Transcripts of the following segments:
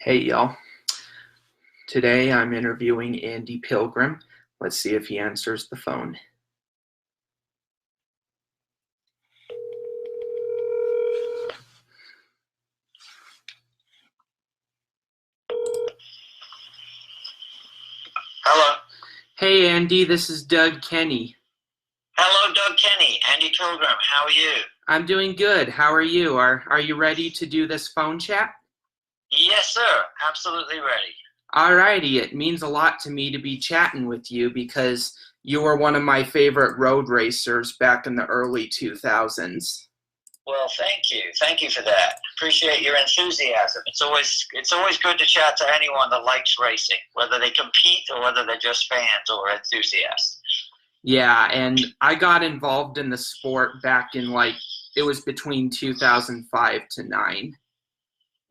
Hey y'all. Today I'm interviewing Andy Pilgrim. Let's see if he answers the phone. Hello. Hey Andy, this is Doug Kenney. Hello, Doug Kenney. Andy Pilgrim. How are you? I'm doing good. How are you? Are you ready to do this phone chat? Yes, sir. Absolutely ready. Alrighty, it means a lot to me to be chatting with you because you were one of my favorite road racers back in the early 2000s. Well, thank you. Thank you for that. Appreciate your enthusiasm. It's always good to chat to anyone that likes racing, whether they compete or whether they're just fans or enthusiasts. Yeah, and I got involved in the sport back in it was between 2005 to 9.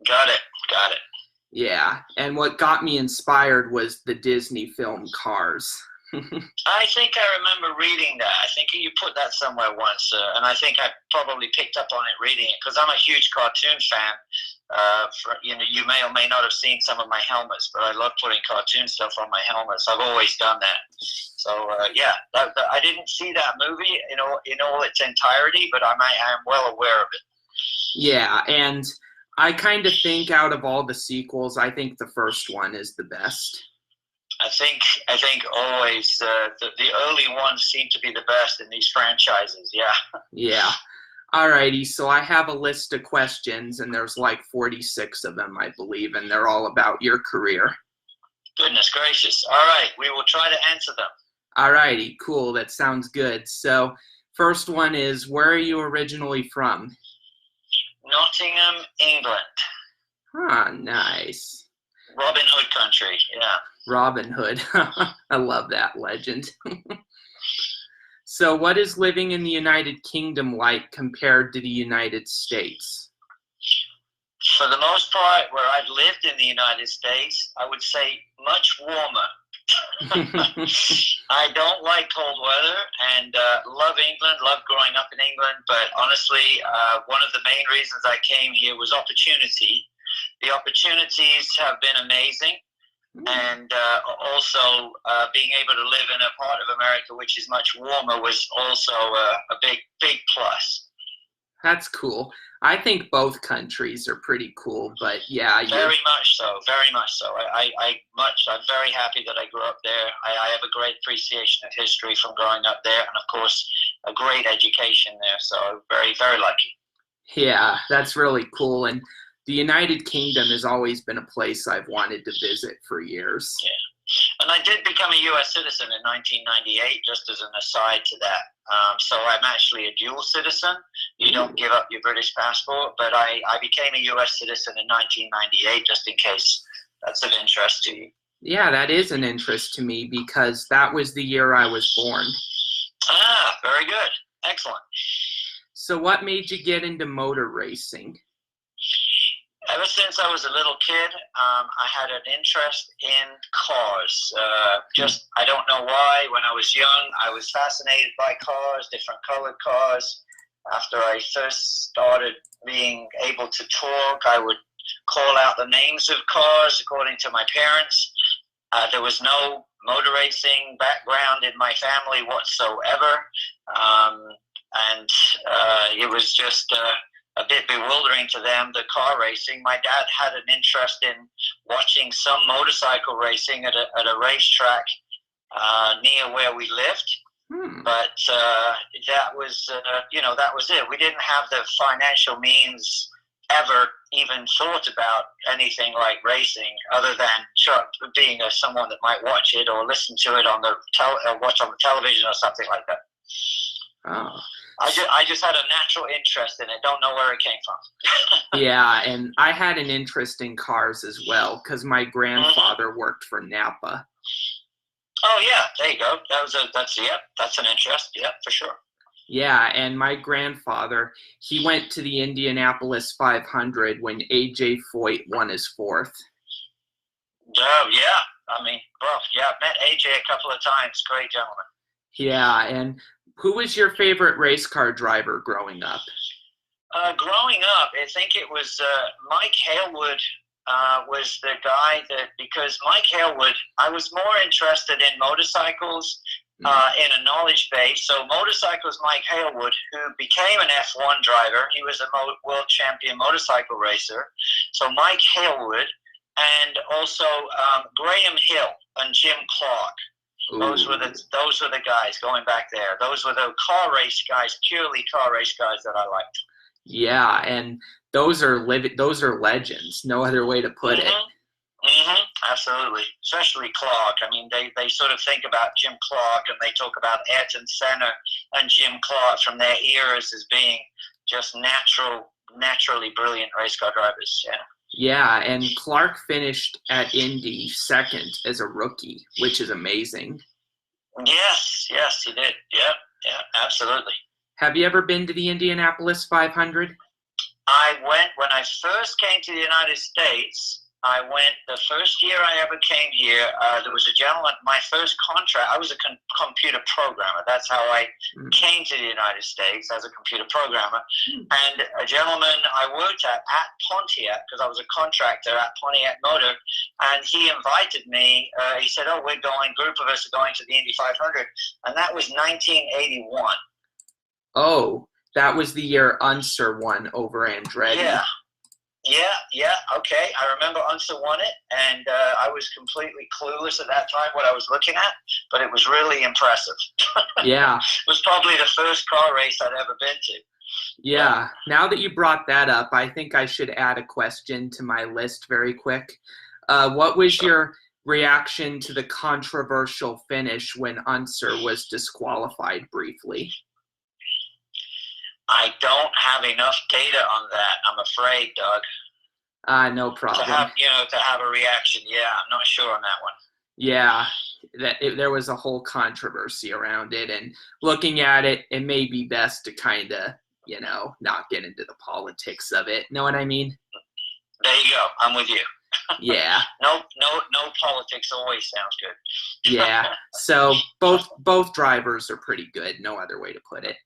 Got it. Got it. Yeah, and what got me inspired was the Disney film Cars. I think I remember reading that. I think you put that somewhere once, and I think I probably picked up on it reading it because I'm a huge cartoon fan. You may or may not have seen some of my helmets, but I love putting cartoon stuff on my helmets. I've always done that. So yeah, I didn't see that movie in all its entirety, but I am well aware of it. Yeah, and I kind of think out of all the sequels, I think the first one is the best. I think always the early ones seem to be the best in these franchises. Yeah. Yeah. Alrighty, so I have a list of questions, and there's like 46 of them, I believe, and they're all about your career. Goodness gracious. All right, we will try to answer them. Alrighty, cool. That sounds good. So, first one is, where are you originally from? Nottingham, England. Ah, nice. Robin Hood country, yeah. Robin Hood. I love that legend. So what is living in the United Kingdom like compared to the United States? For the most part, where I've lived in the United States, I would say much warmer. I don't like cold weather and love England, love growing up in England, but honestly, one of the main reasons I came here was opportunity. The opportunities have been amazing. And also being able to live in a part of America which is much warmer was also a big plus. That's cool. I think both countries are pretty cool, but yeah. Very much so, very much so. I'm very happy that I grew up there. I have a great appreciation of history from growing up there, and of course, a great education there. So very, very lucky. Yeah, that's really cool. And the United Kingdom has always been a place I've wanted to visit for years. Yeah. And I did become a U.S. citizen in 1998, just as an aside to that. So I'm actually a dual citizen. You don't give up your British passport, but I became a U.S. citizen in 1998, just in case that's of interest to you. Yeah, that is an interest to me because that was the year I was born. Ah, very good. Excellent. So what made you get into motor racing? Ever since I was a little kid, I had an interest in cars. I don't know why. When I was young, I was fascinated by cars, different colored cars. After I first started being able to talk, I would call out the names of cars according to my parents. There was no motor racing background in my family whatsoever. And it was just a bit bewildering to them, the car racing. My dad had an interest in watching some motorcycle racing at a racetrack near where we lived. But that was it. We didn't have the financial means ever even thought about anything like racing, other than being someone that might watch it or listen to it on the watch on the television or something like that. Oh. I just had a natural interest in it. Don't know where it came from. Yeah, and I had an interest in cars as well because my grandfather worked for Napa. Oh yeah, there you go. That's an interest. Yeah, for sure. Yeah, and my grandfather, he went to the Indianapolis 500 when A.J. Foyt won his fourth. Oh yeah, I mean, well, yeah, I've met A.J. a couple of times. Great gentleman. Yeah, and who was your favorite race car driver growing up? Growing up, I think it was Mike Hailwood was the guy that, because Mike Hailwood, I was more interested in motorcycles in a knowledge base. So motorcycles, Mike Hailwood, who became an F1 driver, he was a world champion motorcycle racer. So Mike Hailwood, and also Graham Hill and Jim Clark. Ooh. Those were the guys going back there. Those were the car race guys, purely car race guys that I liked. Yeah, and those are legends. No other way to put it. Absolutely, especially Clark. I mean, they sort of think about Jim Clark, and they talk about Ayrton Senna and Jim Clark from their eras as being just naturally brilliant race car drivers. Yeah. Yeah, and Clark finished at Indy second as a rookie, which is amazing. Yes, he did. Yeah, absolutely. Have you ever been to the Indianapolis 500? I went when I first came to the United States. I went the first year I ever came here. There was a gentleman, my first contract, I was a computer programmer. That's how I came to the United States, as a computer programmer. And a gentleman I worked at Pontiac, because I was a contractor at Pontiac Motor, and he invited me. He said, "Oh, group of us are going to the Indy 500." And that was 1981. Oh, that was the year Unser won over Andretti. Yeah, okay. I remember Unser won it, and I was completely clueless at that time what I was looking at, but it was really impressive. Yeah. It was probably the first car race I'd ever been to. Yeah. Now that you brought that up, I think I should add a question to my list very quick. What was your reaction to the controversial finish when Unser was disqualified briefly? I don't have enough data on that, I'm afraid, Doug. No problem. To have a reaction, yeah, I'm not sure on that one. Yeah, there was a whole controversy around it, and looking at it, it may be best to kind of, not get into the politics of it. Know what I mean? There you go. I'm with you. Yeah. No politics always sounds good. Yeah. So both drivers are pretty good. No other way to put it.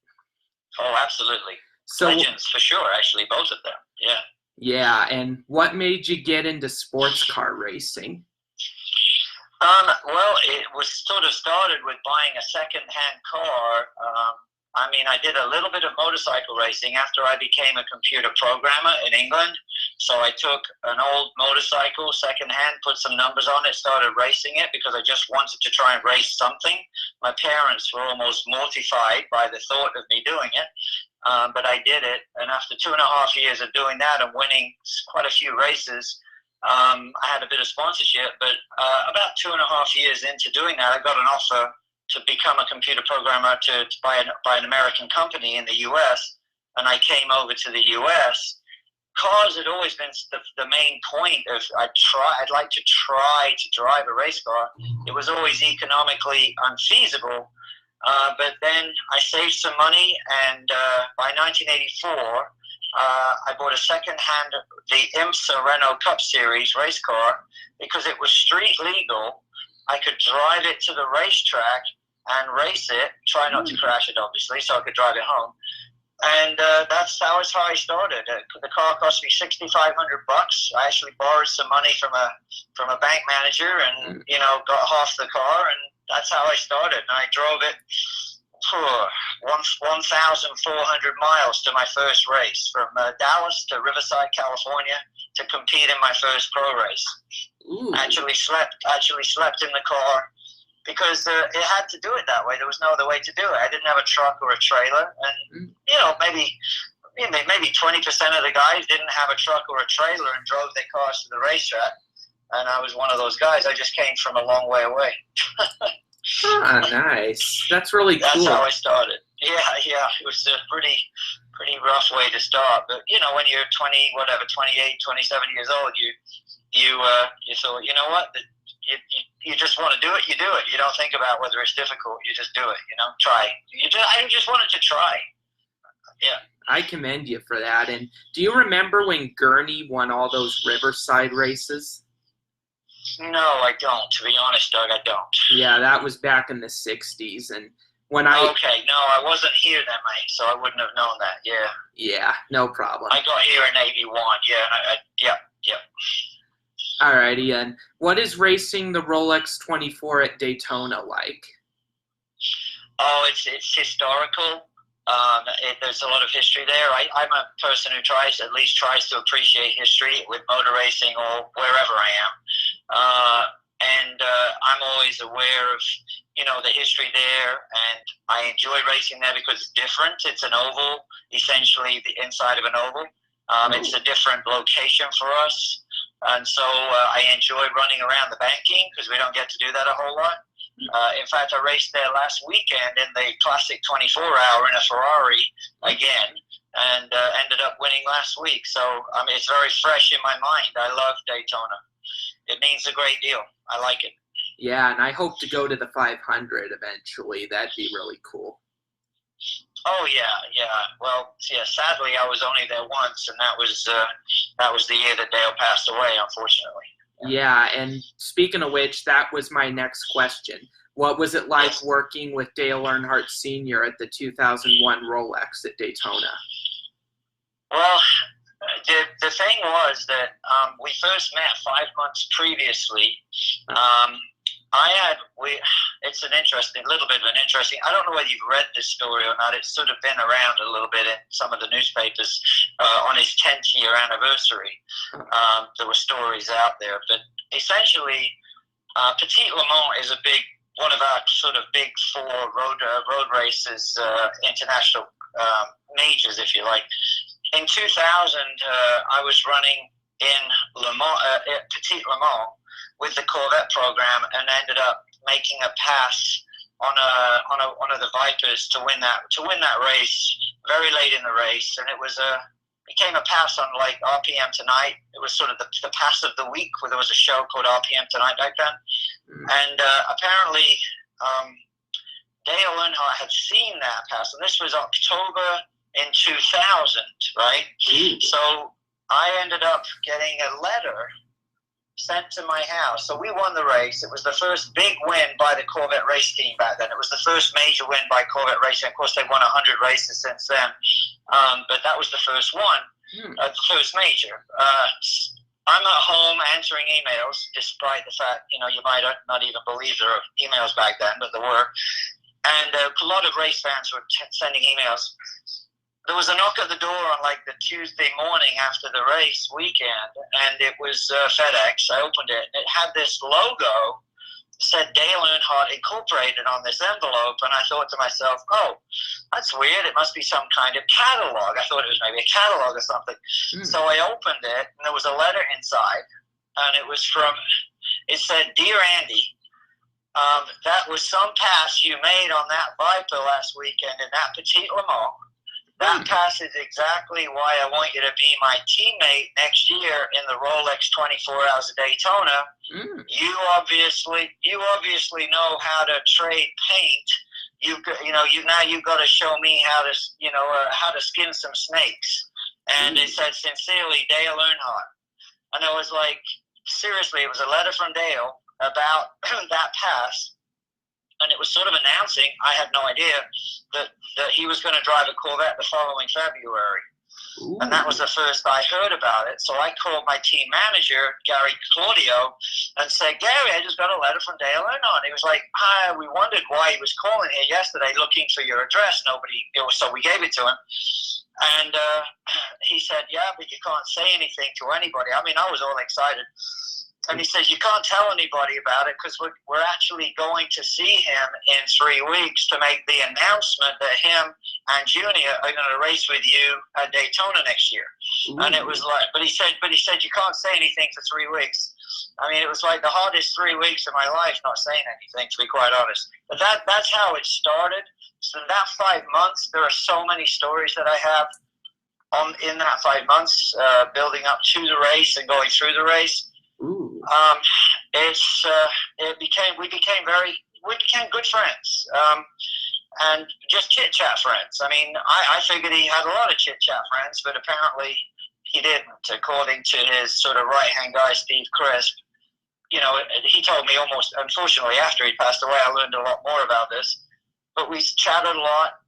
Oh, absolutely. So, legends for sure, actually, both of them. Yeah. Yeah, and what made you get into sports car racing? Well, it was sort of started with buying a second-hand car. I did a little bit of motorcycle racing after I became a computer programmer in England. So I took an old motorcycle second-hand, put some numbers on it, started racing it because I just wanted to try and race something. My parents were almost mortified by the thought of me doing it. But I did it, and after 2.5 years of doing that and winning quite a few races, I had a bit of sponsorship. But about 2.5 years into doing that, I got an offer to become a computer programmer by an American company in the U.S., and I came over to the U.S. Cars had always been the main point of I'd like to try to drive a race car. It was always economically unfeasible. But then I saved some money, and by 1984, I bought a second-hand, the IMSA Renault Cup Series race car, because it was street legal. I could drive it to the racetrack and race it, try not to crash it, obviously, so I could drive it home. And that's how I started. The car cost me $6,500. I actually borrowed some money from a bank manager, and got half the car, and that's how I started. And I drove it 1,400 miles to my first race, from Dallas to Riverside, California, to compete in my first pro race. Ooh. Actually slept in the car because it had to do it that way. There was no other way to do it. I didn't have a truck or a trailer, and maybe 20% of the guys didn't have a truck or a trailer and drove their cars to the racetrack. And I was one of those guys. I just came from a long way away. Nice. That's really cool. That's how I started. Yeah. It was a pretty rough way to start. But, when you're 28, 27 years old, you thought, you know what, you just want to do it, you do it. You don't think about whether it's difficult. You just do it, try. I just wanted to try. Yeah. I commend you for that. And do you remember when Gurney won all those Riverside races? No, I don't. To be honest, Doug, I don't. Yeah, that was back in the 60s. And when Okay, no, I wasn't here then, mate, so I wouldn't have known that, yeah. Yeah, no problem. I got here in 81, yeah. Alrighty, and what is racing the Rolex 24 at Daytona like? Oh, it's historical. There's a lot of history there. I'm a person who at least tries to appreciate history with motor racing or wherever I am. I'm always aware of, the history there, and I enjoy racing there because it's different. It's an oval, essentially the inside of an oval. It's a different location for us, and so I enjoy running around the banking because we don't get to do that a whole lot. In fact, I raced there last weekend in the Classic 24-hour in a Ferrari again, and ended up winning last week. So it's very fresh in my mind. I love Daytona. It means a great deal. I like it. Yeah, and I hope to go to the 500 eventually. That'd be really cool. Oh yeah. Well, yeah. Sadly, I was only there once, and that was the year that Dale passed away, unfortunately. Yeah, and speaking of which, that was my next question. What was it like working with Dale Earnhardt Sr. at the 2001 Rolex at Daytona? Well, the thing was that we first met 5 months previously. It's a little bit of an interesting, I don't know whether you've read this story or not. It's sort of been around a little bit in some of the newspapers on his 10th year anniversary. There were stories out there, but essentially, Petit Le Mans is one of our sort of big four road races, international majors, if you like. In 2000, I was running in Petit Le Mans with the Corvette program, and ended up making a pass on one of the Vipers to win that race very late in the race, and it became a pass on like RPM Tonight. It was sort of the pass of the week, where there was a show called RPM Tonight back then, and apparently Dale Earnhardt had seen that pass, and this was October in 2000, right? So I ended up getting a letter sent to my house. So we won the race. It was the first big win by the Corvette race team back then. It was the first major win by Corvette racing. Of course, they've won 100 races since then, but that was the first one, the first major. I'm at home answering emails, despite the fact, you might not even believe there were emails back then, but there were. And a lot of race fans were sending emails. There was a knock at the door on like the Tuesday morning after the race weekend, and it was FedEx. I opened it. It had this logo, said Dale Earnhardt Incorporated on this envelope, and I thought to myself, oh, that's weird. It must be some kind of catalog. I thought it was maybe a catalog or something. So I opened it, and there was a letter inside, and it said, Dear Andy, that was some pass you made on that Viper last weekend in that Petit Le Mans. That pass is exactly why I want you to be my teammate next year in the Rolex 24 Hours of Daytona. You obviously know how to trade paint. You've got to show me how to skin some snakes. And it said, sincerely, Dale Earnhardt. And I was like, seriously, it was a letter from Dale about that pass. And it was sort of announcing, I had no idea, that he was going to drive a Corvette the following February. And that was the first I heard about it. So I called my team manager, Gary Claudio, and said, Gary, I just got a letter from Dale Earnhardt. He was like, hi, we wondered why he was calling here yesterday looking for your address. So we gave it to him. And he said, yeah, but you can't say anything to anybody. I mean, I was all excited. And he says, you can't tell anybody about it because we're actually going to see him in 3 weeks to make the announcement that him and Junior are going to race with you at Daytona next year. And it was like, but he said, you can't say anything for 3 weeks. I mean, it was like the hardest 3 weeks of my life not saying anything, to be quite honest. But that's how it started. So in that 5 months, there are so many stories that I have in that 5 months, building up to the race and going through the race. We became good friends, and just chit chat friends. I mean, I figured he had a lot of chit chat friends, but apparently he didn't. According to his sort of right hand guy, Steve Crisp, he told me almost. Unfortunately, after he passed away, I learned a lot more about this. But we chatted a lot,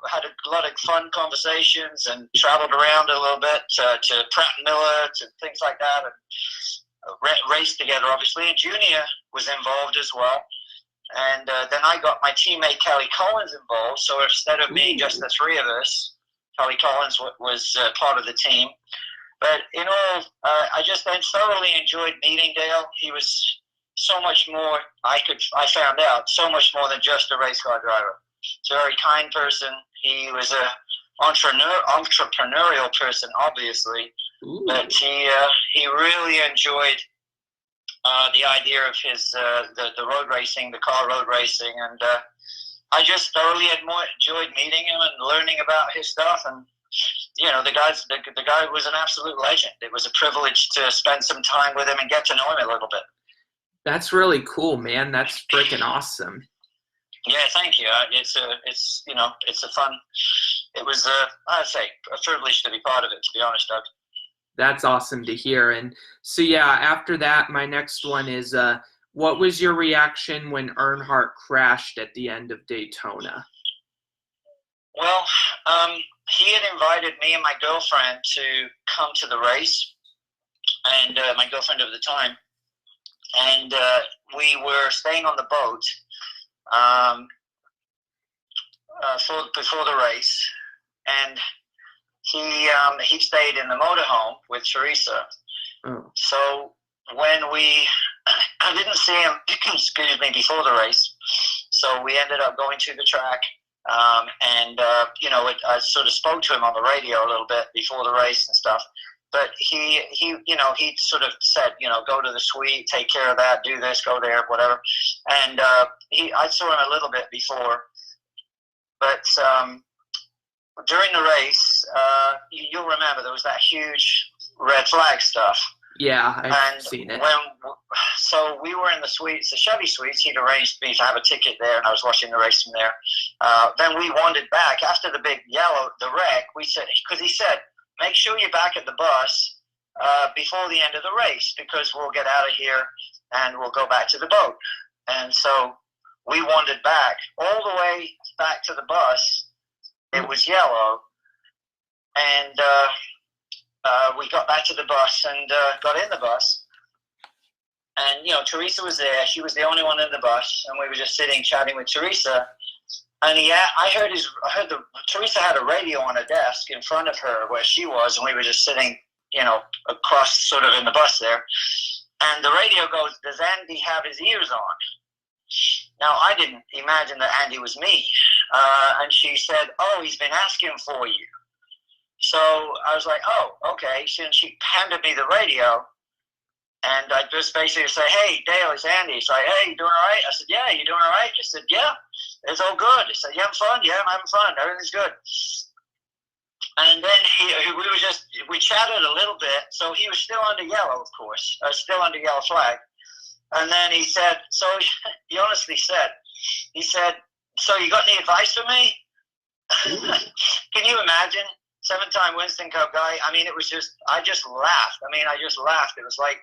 had a lot of fun conversations, and traveled around a little bit to Pratt & Miller, to things like that, and raced together, obviously, and Junior was involved as well. And then I got my teammate Kelly Collins involved. So instead of being just the three of us, Kelly Collins was part of the team. But in all, I just then thoroughly enjoyed meeting Dale. He was so much more. I found out so much more than just a race car driver. He's a very kind person. He was a entrepreneurial person, obviously. Ooh. But he really enjoyed the idea of his the road racing, the car road racing, and I just thoroughly enjoyed meeting him and learning about his stuff. And you know, the guy was an absolute legend. It was a privilege to spend some time with him and get to know him a little bit. That's really cool, man. That's freaking awesome. Yeah, thank you. It's a fun. It was I'd say a privilege to be part of it. To be honest, Doug. That's awesome to hear. And so, yeah, after that, my next one is, what was your reaction when Earnhardt crashed at the end of Daytona? Well, he had invited me and my girlfriend to come to the race, and my girlfriend of the time, and we were staying on the boat before the race, and he stayed in the motorhome with Teresa. Oh. So when I didn't see him, excuse me, before the race. So we ended up going to the track, and I sort of spoke to him on the radio a little bit before the race and stuff. But he sort of said, go to the suite, take care of that, do this, go there, whatever. And I saw him a little bit before, but during the race, you'll remember there was that huge red flag stuff. Yeah, I've seen it. So we were in the suites, the Chevy suites. He'd arranged me to have a ticket there, and I was watching the race from there. Then we wandered back after the big the wreck. We said, because he said, make sure you're back at the bus before the end of the race, because we'll get out of here and we'll go back to the boat. And so we wandered back all the way back to the bus. It was yellow, and we got back to the bus and got in the bus. And, Teresa was there. She was the only one in the bus, and we were just sitting chatting with Teresa. And I heard Teresa had a radio on a desk in front of her where she was, and we were just sitting, across sort of in the bus there. And the radio goes, "Does Andy have his ears on?" Now, I didn't imagine that Andy was me. And she said, "Oh, he's been asking for you." So I was like, "Oh, okay." So she handed me the radio, and I just basically say, "Hey, Dale, it's Andy." She's like, "Hey, you doing all right?" I said, "Yeah, you doing all right?" She said, "Yeah, it's all good." I said, "You having fun?" "Yeah, I'm having fun. Everything's good." And then we chatted a little bit. So he was still under yellow, of course, still under yellow flag. And then he said, he honestly said, "So you got any advice for me?" Can you imagine? 7-time Winston Cup guy. I mean, I just laughed. It was like,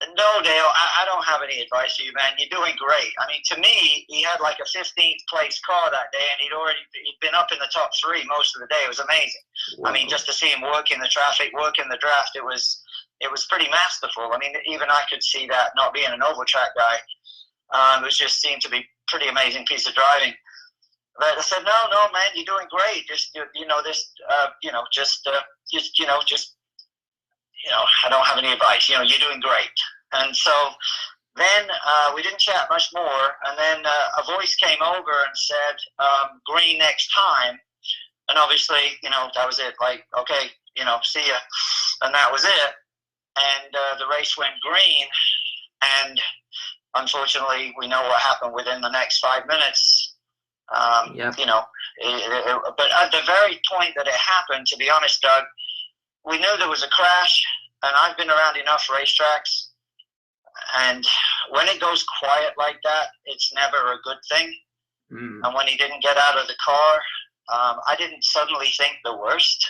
"No, Dale, I don't have any advice for you, man. You're doing great." I mean, to me, he had like a 15th place car that day, and he'd been up in the top 3 most of the day. It was amazing. Wow. I mean, just to see him work in the traffic, work in the draft, it was pretty masterful. I mean, even I could see that, not being an oval track guy. It just seemed to be a pretty amazing piece of driving. But I said, no, man, you're doing great. I don't have any advice. You're doing great. And so then we didn't chat much more. And then a voice came over and said, "Green next time." And obviously, that was it. Like, okay, see ya. And that was it. And the race went green. And unfortunately, we know what happened within the next 5 minutes. Yep. But at the very point that it happened, to be honest, Doug, we knew there was a crash, and I've been around enough racetracks, and when it goes quiet like that, it's never a good thing. And when he didn't get out of the car, I didn't suddenly think the worst.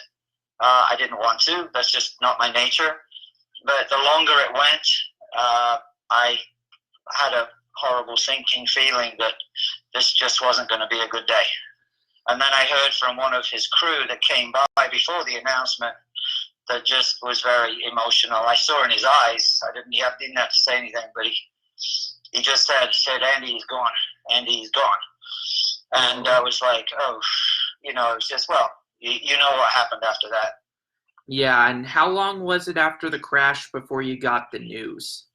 I didn't want to. That's just not my nature. But the longer it went, I had a horrible sinking feeling that this just wasn't going to be a good day. And then I heard from one of his crew that came by before the announcement that just was very emotional. I saw in his eyes. I didn't have to say anything, but he just said, Andy is gone. Andy is gone. And I was like, oh, it was just, well, you know what happened after that. Yeah, and how long was it after the crash before you got the news?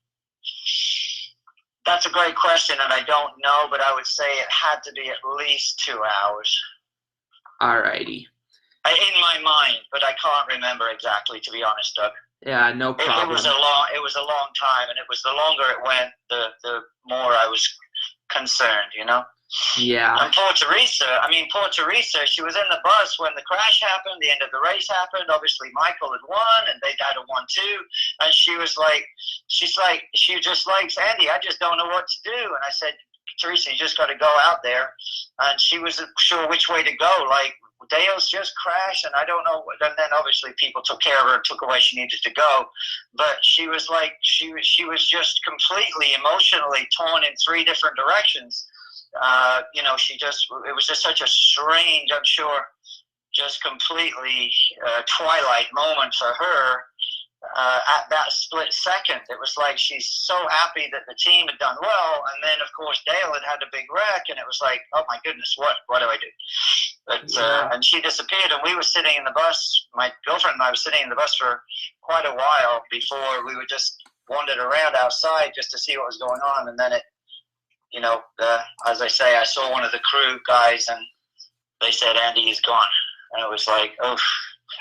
That's a great question, and I don't know, but I would say it had to be at least 2 hours. Alrighty. In my mind, but I can't remember exactly, to be honest, Doug. Yeah, no problem. It was a long time, and it was the longer it went, the more I was concerned, Yeah. And poor Teresa, she was in the bus when the crash happened, the end of the race happened. Obviously, Michael had won, and they'd had a 1-2. And she just likes Andy. I just don't know what to do. And I said, Teresa, you just got to go out there. And she wasn't sure which way to go. Like, Dale's just crashed, and I don't know. And then obviously people took care of her and took her where she needed to go. But she was like, she was just completely emotionally torn in 3 different directions. It was just such a strange, I'm sure, just completely twilight moment for her at that split second. It was like she's so happy that the team had done well, and then, of course, Dale had a big wreck, and it was like, oh, my goodness, what do I do? But, and she disappeared, and we were sitting in the bus, my girlfriend and I were sitting in the bus for quite a while before we just wandered around outside just to see what was going on, and then it, as I say, I saw one of the crew guys, and they said, Andy is gone. And it was like, oh.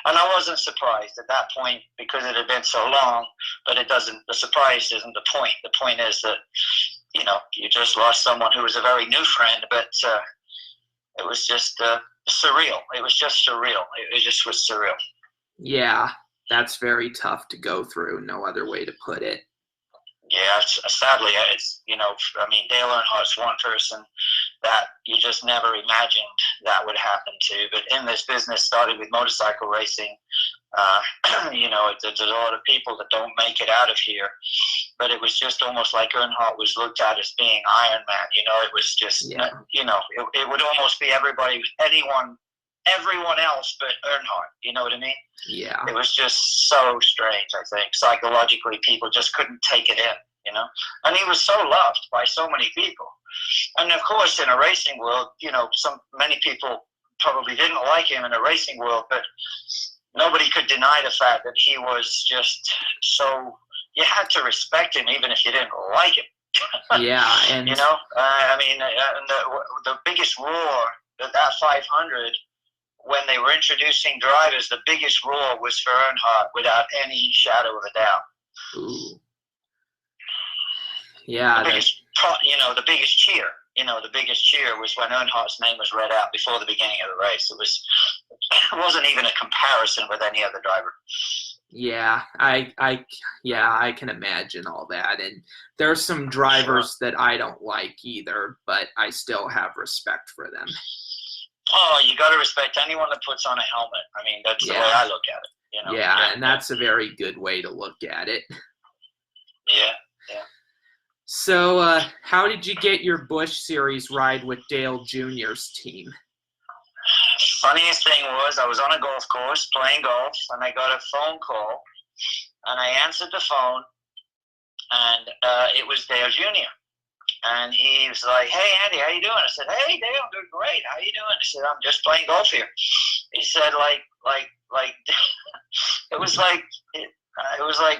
And I wasn't surprised at that point because it had been so long, but the surprise isn't the point. The point is that, you just lost someone who was a very new friend, but it was just surreal. It was just surreal. It just was surreal. Yeah, that's very tough to go through. No other way to put it. Yeah, sadly, Dale Earnhardt's one person that you just never imagined that would happen to. But in this business, started with motorcycle racing, there's a lot of people that don't make it out of here. But it was just almost like Earnhardt was looked at as being Iron Man. It was just, it would almost be everyone else but Earnhardt. You know what I mean? Yeah. It was just so strange, I think. Psychologically, people just couldn't take it in, And he was so loved by so many people. And, of course, in a racing world, many people probably didn't like him in a racing world, but nobody could deny the fact that he was just so – you had to respect him even if you didn't like him. Yeah. And the biggest roar that 500 – when they were introducing drivers, the biggest roar was for Earnhardt without any shadow of a doubt. Ooh. Yeah. The biggest cheer. The biggest cheer was when Earnhardt's name was read out before the beginning of the race. It wasn't even a comparison with any other driver. Yeah, I can imagine all that. And there's some drivers that I don't like either, but I still have respect for them. Oh, you got to respect anyone that puts on a helmet. I mean, that's the way I look at it. Yeah, and that's a very good way to look at it. Yeah. So, how did you get your Busch Series ride with Dale Jr.'s team? Funniest thing was I was on a golf course playing golf, and I got a phone call, and I answered the phone, and it was Dale Jr. And he was like, hey, Andy, how you doing? I said, hey, Dale, I'm doing great. How you doing? I said, I'm just playing golf here. He said, it was like,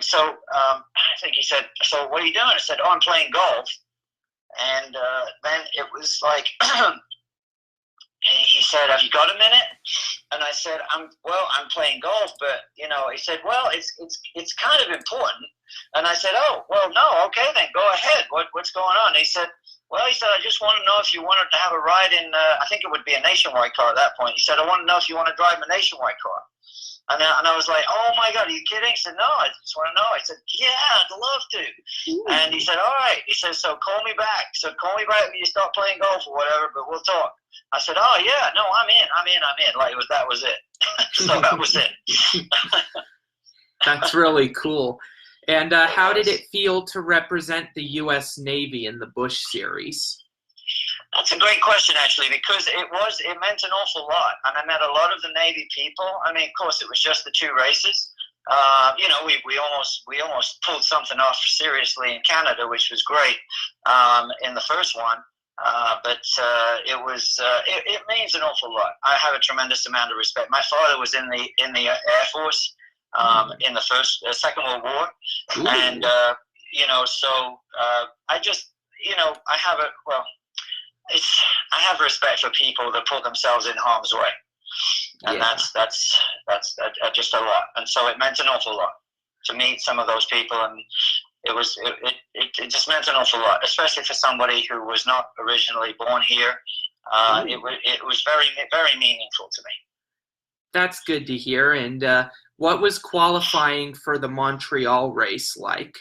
so I think he said, so what are you doing? I said, oh, I'm playing golf. And then it was like, he said, have you got a minute? And I said, I'm playing golf, but, he said, well, it's kind of important. And I said, oh, well, no, okay, then go ahead. What's going on? And he said, I just want to know if you wanted to have a ride in, I think it would be a Nationwide car at that point. He said, I want to know if you want to drive a Nationwide car. And I was like, oh, my God, are you kidding? He said, no, I just want to know. I said, yeah, I'd love to. And he said, all right. He said, so call me back. So call me back when you start playing golf or whatever, but we'll talk. I said, oh, yeah, no, I'm in. Like, that was it. So that was it. That's really cool. And how did it feel to represent the U.S. Navy in the Busch Series? That's a great question, actually, because it meant an awful lot. And I met a lot of the Navy people. I mean, of course, it was just the 2 races, You know, we almost pulled something off seriously in Canada, which was great in the first one. But it means an awful lot. I have a tremendous amount of respect. My father was in the Air Force in the Second World War, Ooh. and you know, so I just, you know, I have respect for people that put themselves in harm's way, and Yeah. that's just a lot. And so it meant an awful lot to meet some of those people, and it just meant an awful lot, especially for somebody who was not originally born here. It was very, very meaningful to me. That's good to hear. And what was qualifying for the Montreal race like?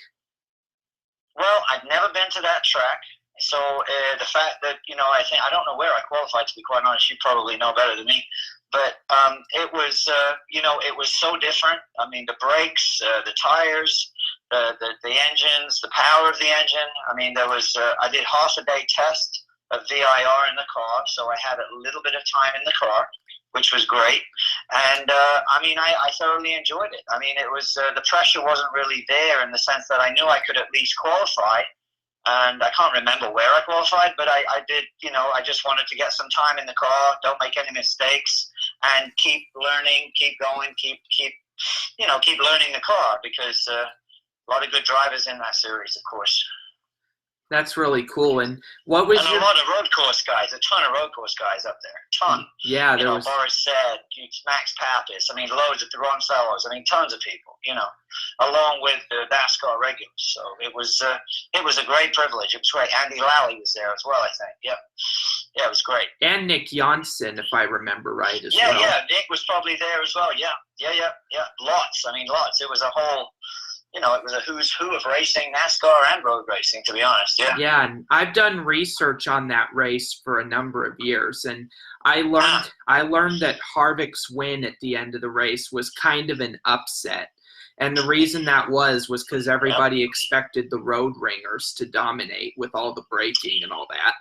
Well, I've never been to that track, so the fact that, you know, I don't know where I qualified, to be quite honest. You probably know better than me, but it was you know, it was so different. I mean, the brakes, the tires, the engines, the power of the engine. I mean, there was I did half a day test of VIR in the car, so I had a little bit of time in the car, which was great. And I mean, I thoroughly enjoyed it. I mean, it was the pressure wasn't really there in the sense that I knew I could at least qualify. And I can't remember where I qualified, but I did, you know, I just wanted to get some time in the car, don't make any mistakes, and keep learning, keep going, keep learning the car, because a lot of good drivers in that series, of course. That's really cool. And what was a lot of road course guys, a ton of road course guys up there, ton. Yeah, there was Boris said, Max Pappas. I mean, loads of the Ron Fellows. I mean, tons of people. You know, along with the NASCAR regulars. So it was a great privilege. It was great. Andy Lally was there as well, I think. Yeah, it was great. And Nick Janssen, if I remember right, as well. Yeah, Nick was probably there as well. Yeah. Lots. I mean, lots. It was a whole. You know, it was a who's who of racing, NASCAR and road racing, to be honest. Yeah. Yeah, and I've done research on that race for a number of years, and I learned that Harvick's win at the end of the race was kind of an upset. And the reason that was because everybody expected the road ringers to dominate with all the braking and all that.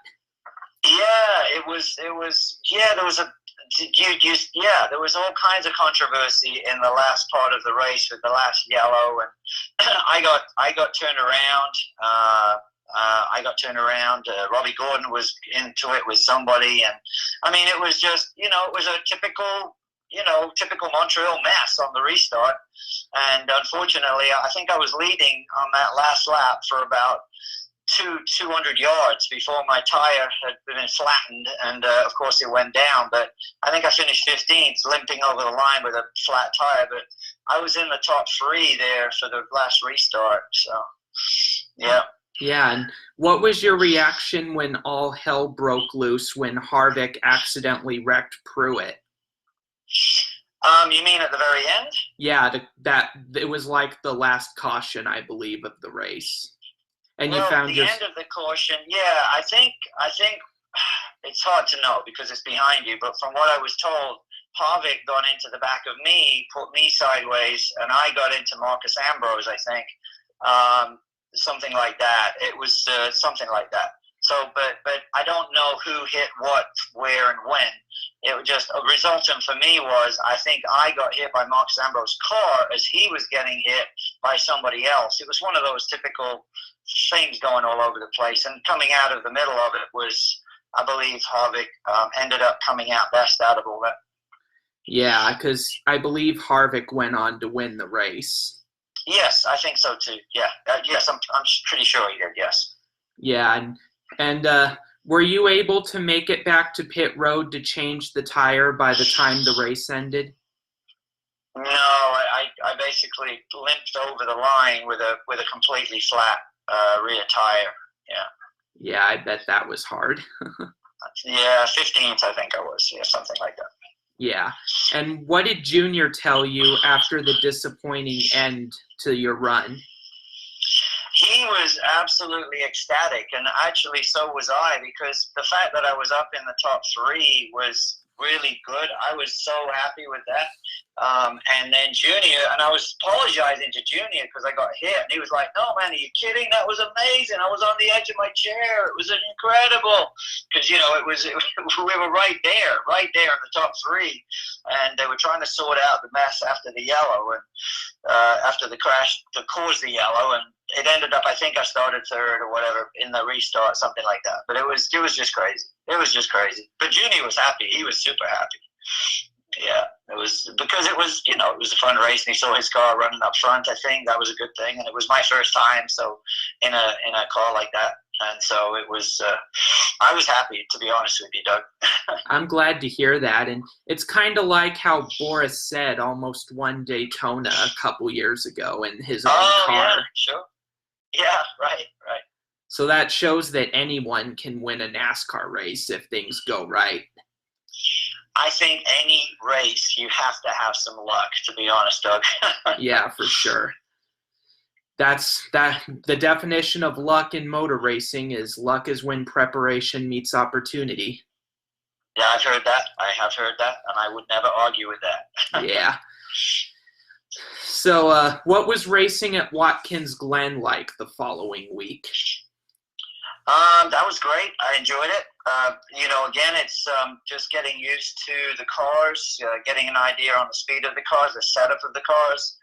Yeah, it was. Yeah, there was there was all kinds of controversy in the last part of the race with the last yellow, and I got turned around. I got turned around. Robbie Gordon was into it with somebody, and I mean, it was just, you know, it was a typical Montreal mess on the restart. And unfortunately, I think I was leading on that last lap for about 200 yards before my tire had been flattened, and of course it went down. But I think I finished 15th, limping over the line with a flat tire. But I was in the top 3 there for the last restart. So, yeah. Yeah, and what was your reaction when all hell broke loose when Harvick accidentally wrecked Pruitt? You mean at the very end? Yeah, that it was like the last caution, I believe, of the race. And well, you found the end of the caution. Yeah, I think it's hard to know because it's behind you. But from what I was told, Harvick got into the back of me, put me sideways, and I got into Marcus Ambrose, I think. Something like that. It was something like that. So, but I don't know who hit what, where, and when. It was just a resultant for me was I think I got hit by Marcus Ambrose's car as he was getting hit by somebody else. It was one of those typical things going all over the place. And coming out of the middle of it was, I believe, Harvick ended up coming out best out of all that. Yeah, because I believe Harvick went on to win the race. Yes, I think so too. Yeah, yes, I'm pretty sure he did. Yes. Yeah, and were you able to make it back to pit road to change the tire by the time the race ended? No, I basically limped over the line with a completely flat rear tire. Yeah. Yeah, I bet that was hard. Yeah, 15th I think I was. Yeah, something like that. Yeah. And what did Junior tell you after the disappointing end to your run? He was absolutely ecstatic, and actually so was I, because the fact that I was up in the top 3 was really good. I was so happy with that. And then Junior, and I was apologizing to Junior because I got hit, and he was like, "No, man, are you kidding? That was amazing. I was on the edge of my chair. It was incredible." Because, we were right there in the top three, and they were trying to sort out the mess after the yellow, and after the crash that caused the yellow, and it ended up, I think I started third or whatever in the restart, something like that. But it was just crazy. It was just crazy. But Junior was happy. He was super happy. Yeah, it was because it was a fun race, and he saw his car running up front. I think that was a good thing, and it was my first time, so in a car like that, and so it was. I was happy, to be honest with you, Doug. I'm glad to hear that, and it's kind of like how Boris said almost won Daytona a couple years ago in his own car. Yeah, sure. Yeah, right. So that shows that anyone can win a NASCAR race if things go right. I think any race, you have to have some luck, to be honest, Doug. Yeah, for sure. The definition of luck in motor racing is luck is when preparation meets opportunity. Yeah, I've heard that. I have heard that, and I would never argue with that. Yeah. So what was racing at Watkins Glen like the following week? That was great. I enjoyed it. Again, it's just getting used to the cars, getting an idea on the speed of the cars, the setup of the cars.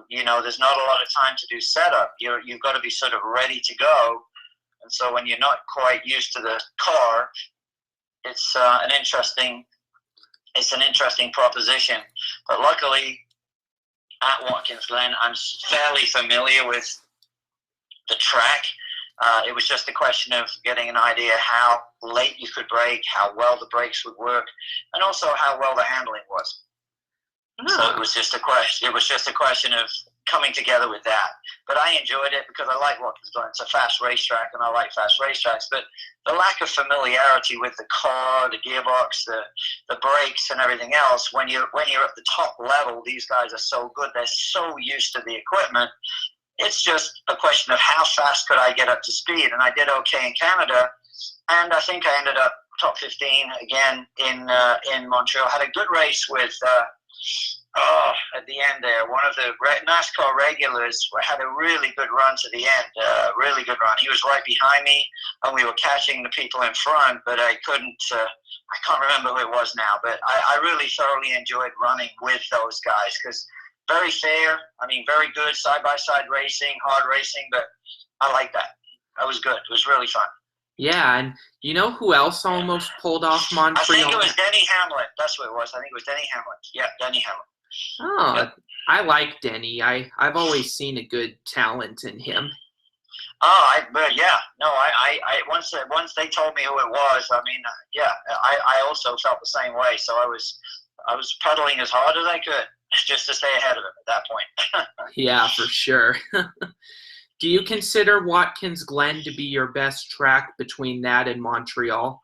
There's not a lot of time to do setup. You've got to be sort of ready to go. And so when you're not quite used to the car, it's an interesting proposition. But luckily, at Watkins Glen, I'm fairly familiar with the track. It was just a question of getting an idea how late you could brake, how well the brakes would work, and also how well the handling was. So it was just a question of coming together with that. But I enjoyed it because I like Watkins Glen. It's a fast racetrack, and I like fast racetracks. But the lack of familiarity with the car, the gearbox, the brakes, and everything else, when you're at the top level, these guys are so good. They're so used to the equipment. It's just a question of how fast could I get up to speed, and I did okay in Canada, and I think I ended up top 15 again in Montreal. Had a good race with at the end there. One of the NASCAR regulars had a really good run to the end, really good run. He was right behind me, and we were catching the people in front, but I couldn't. I can't remember who it was now, but I really thoroughly enjoyed running with those guys because. Very fair. I mean, very good side-by-side racing, hard racing, but I like that. That was good. It was really fun. Yeah, and you know who else almost pulled off Montreal? I think it was Denny Hamlin. That's what it was. I think it was Denny Hamlin. Yeah, Denny Hamlin. Oh, yep. I like Denny. I've always seen a good talent in him. Oh, once they told me who it was, I mean, I also felt the same way. So I was pedaling as hard as I could. Just to stay ahead of him at that point. Yeah, for sure. Do you consider Watkins Glen to be your best track between that and Montreal?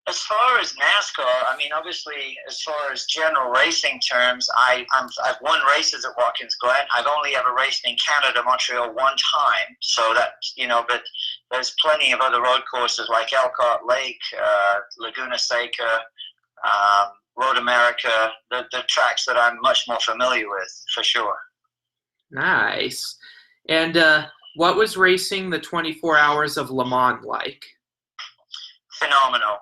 As far as NASCAR, I mean, obviously, as far as general racing terms, I've won races at Watkins Glen. I've only ever raced in Canada, Montreal, one time. So that, but there's plenty of other road courses like Elkhart Lake, Laguna Seca, Road America, the tracks that I'm much more familiar with, for sure. Nice. And what was racing the 24 Hours of Le Mans like? Phenomenal.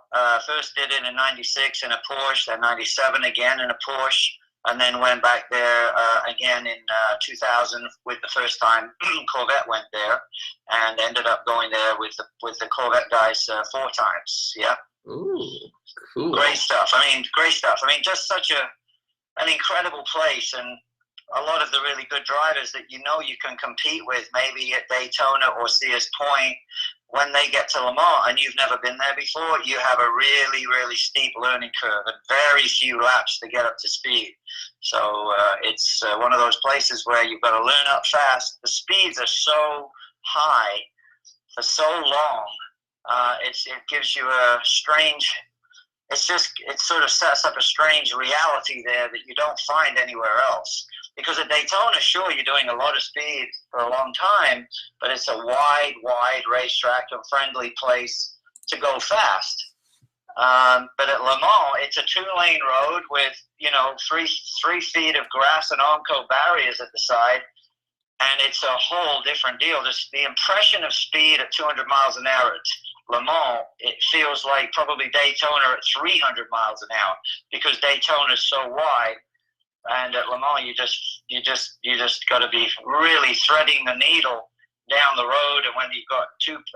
First did it in 96 in a Porsche, then 97 again in a Porsche, and then went back there again in 2000 with the first time Corvette went there, and ended up going there with the Corvette guys 4 times. Yeah. Ooh, cool. Great stuff. I mean, just such an incredible place, and a lot of the really good drivers that you can compete with, maybe at Daytona or Sears Point, when they get to Le Mans and you've never been there before, you have a really, really steep learning curve and very few laps to get up to speed. So it's one of those places where you've got to learn up fast. The speeds are so high for so long. It gives you a strange, it sort of sets up a strange reality there that you don't find anywhere else. Because at Daytona, sure, you're doing a lot of speed for a long time, but it's a wide racetrack and friendly place to go fast. But at Le Mans, it's a 2-lane road with, you know, 3 feet of grass and on-coat barriers at the side. And it's a whole different deal. The impression of speed at 200 miles an hour at Le Mans, it feels like probably Daytona at 300 miles an hour, because Daytona is so wide. And at Le Mans, you just got to be really threading the needle down the road. And when you've got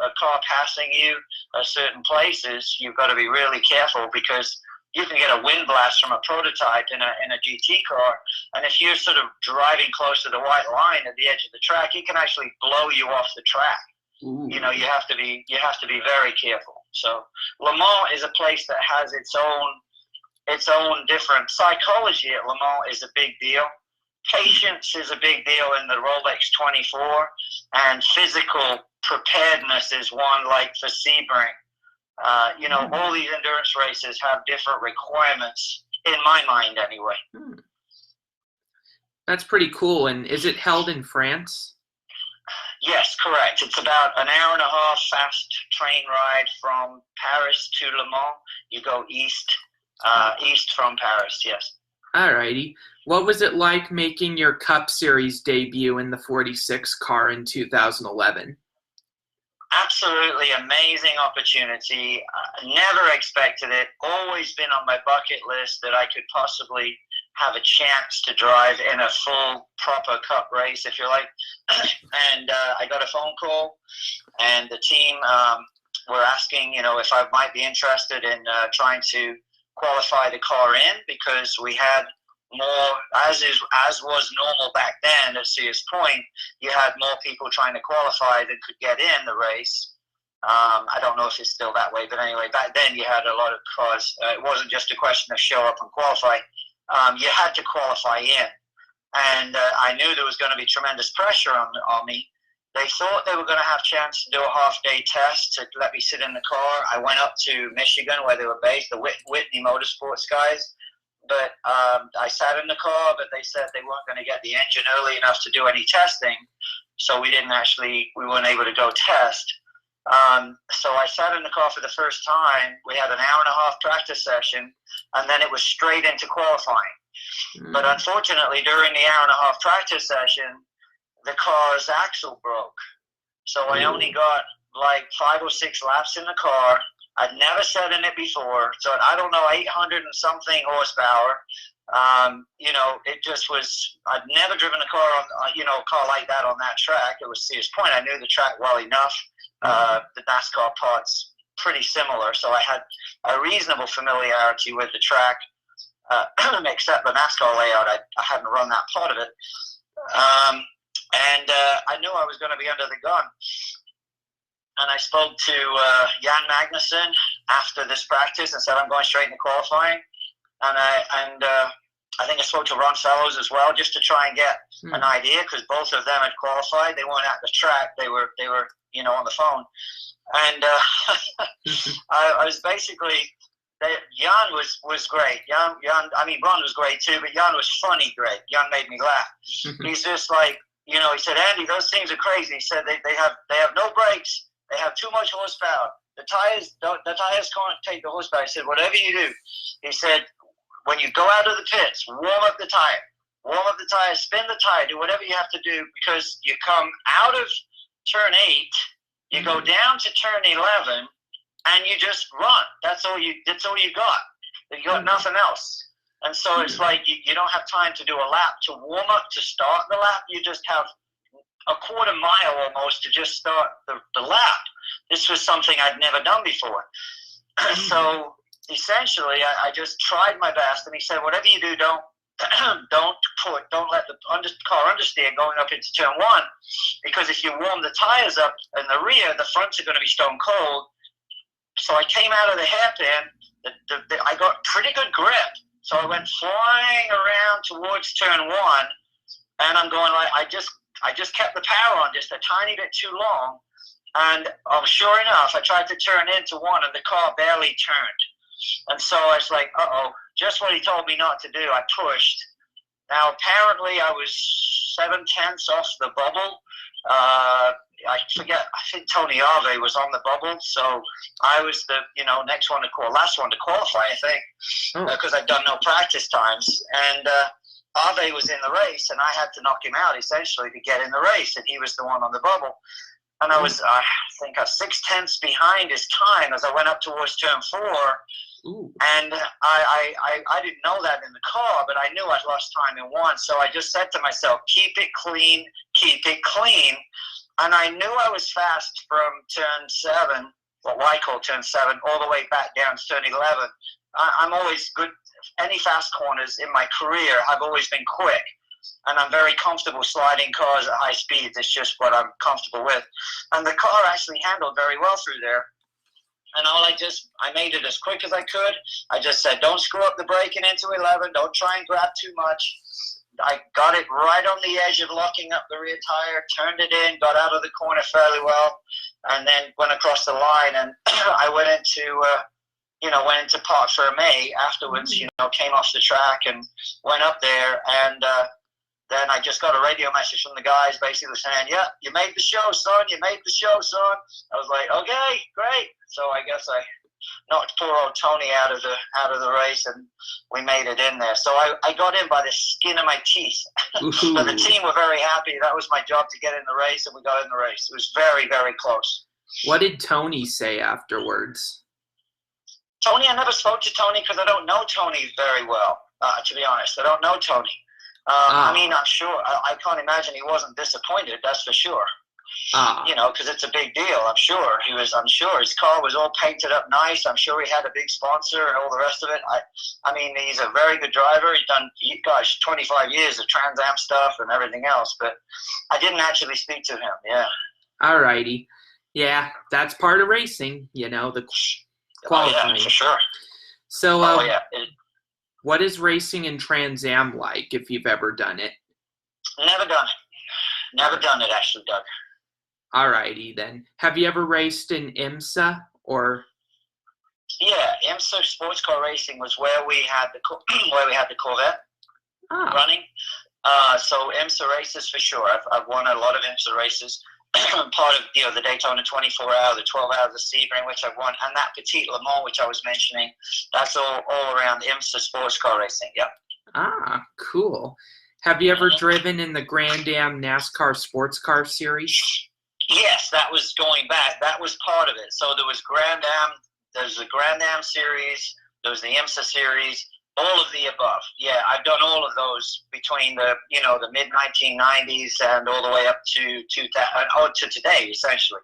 a car passing you at certain places, you've got to be really careful, because you can get a wind blast from a prototype in a GT car, and if you're sort of driving close to the white line at the edge of the track, it can actually blow you off the track. Ooh. You know, you have to be very careful. So Le Mans is a place that has its own different psychology. At Le Mans is a big deal. Patience is a big deal in the Rolex 24, and physical preparedness is one, like for Sebring. You know, all these endurance races have different requirements, in my mind anyway. That's pretty cool. And is it held in France? Yes, correct. It's about an hour and a half fast train ride from Paris to Le Mans. You go east from Paris, yes. All righty. What was it like making your Cup Series debut in the 46 car in 2011? Absolutely amazing opportunity. Never expected it. Always been on my bucket list that I could possibly have a chance to drive in a full, proper Cup race, if you like. And I got a phone call, and the team were asking, you know, if I might be interested in trying to qualify the car in, because we had more, as was normal back then at Sears Point, you had more people trying to qualify than could get in the race. I don't know if it's still that way, but anyway, back then you had a lot of cars. It wasn't just a question of show up and qualify. You had to qualify in. And I knew there was going to be tremendous pressure on me. They thought they were going to have a chance to do a half-day test to let me sit in the car. I went up to Michigan, where they were based, the Whitney Motorsports guys. But I sat in the car, but they said they weren't going to get the engine early enough to do any testing. So we weren't able to go test. So I sat in the car for the first time. We had an hour and a half practice session, and then it was straight into qualifying. But unfortunately, during the hour and a half practice session, the car's axle broke. So I only got like 5 or 6 laps in the car. I'd never sat in it before, so I don't know, 800 and something horsepower. You know, it just was, I'd never driven a car a car like that on that track. It was Sears Point. I knew the track well enough. The NASCAR part's pretty similar, so I had a reasonable familiarity with the track, except the NASCAR layout. I hadn't run that part of it. And I knew I was going to be under the gun. And I spoke to Jan Magnussen after this practice and said, I'm going straight into qualifying. And I think I spoke to Ron Fellows as well, just to try and get an idea, because both of them had qualified. They weren't at the track. They were on the phone. And I was basically, Jan was great. Jan, Ron was great too, but Jan was funny great. Jan made me laugh. He's just like, he said, Andy, those things are crazy. He said they have no brakes. They have too much horsepower. The tires can't take the horsepower. He said, whatever you do, he said, when you go out of the pits, warm up the tire, spin the tire, do whatever you have to do, because you come out of turn 8, you go down to turn 11, and you just run. That's all you got. You got nothing else. And so it's like you don't have time to do a lap to warm up to start the lap. You just have a quarter mile almost to just start the lap. This was something I'd never done before. So essentially, I just tried my best. And he said, whatever you do, don't let the car understeer going up into turn 1, because if you warm the tires up in the rear, the fronts are going to be stone cold. So I came out of the hairpin. I got pretty good grip. So I went flying around towards turn 1, and I'm going like, I just kept the power on just a tiny bit too long. And sure enough, I tried to turn into 1, and the car barely turned. And so I was like, just what he told me not to do. I pushed. Now, apparently I was 7/10 off the bubble. I forget. I think Tony Ave was on the bubble, so I was the next one to last one to qualify. I think because I'd done no practice times, and Ave was in the race, and I had to knock him out essentially to get in the race, and he was the one on the bubble. And I was, I think, 6/10 behind his time as I went up towards turn 4. Ooh. And I didn't know that in the car, but I knew I'd lost time in 1. So I just said to myself, keep it clean, keep it clean. And I knew I was fast from turn 7, what I call turn 7, all the way back down to turn 11. I'm always good. Any fast corners in my career, I've always been quick. And I'm very comfortable sliding cars at high speeds. It's just what I'm comfortable with. And the car actually handled very well through there. And I made it as quick as I could. I just said, don't screw up the braking into 11. Don't try and grab too much. I got it right on the edge of locking up the rear tire, turned it in, got out of the corner fairly well, and then went across the line. And I went into Parc Fermé afterwards, came off the track and went up there. And then I just got a radio message from the guys basically saying, yeah, you made the show, son. You made the show, son. I was like, okay, great. So I guess I knocked poor old Tony out of the race, and we made it in there. So I got in by the skin of my teeth. But the team were very happy. That was my job to get in the race, and we got in the race. It was very, very close. What did Tony say afterwards? Tony, I never spoke to Tony because I don't know Tony very well, to be honest. I don't know Tony. I mean, I'm sure. I can't imagine he wasn't disappointed. That's for sure. Because it's a big deal. I'm sure he was. I'm sure his car was all painted up nice. I'm sure he had a big sponsor and all the rest of it. I mean, he's a very good driver. He's done, 25 years of Trans Am stuff and everything else. But I didn't actually speak to him. Yeah. All righty. Yeah, that's part of racing. The qualifying. Yeah, for sure. So, what is racing in Trans Am like, if you've ever done it? Never done it. Never done it, actually, Doug. Alrighty, then. Have you ever raced in IMSA, or? Yeah, IMSA Sports Car Racing was where we had the Corvette running. So IMSA races for sure. I've won a lot of IMSA races. Part of the Daytona 24-hour, the 12 hours of Sebring, which I've won, and that Petite Le Mans, which I was mentioning. That's all around IMSA Sports Car Racing. Yep. Ah, cool. Have you ever driven in the Grand Am NASCAR Sports Car Series? Yes, that was going back. That was part of it. So there was Grand Am. There's the Grand Am Series. There was the IMSA Series. All of the above. Yeah, I've done all of those between the mid-1990s and all the way up to today, essentially.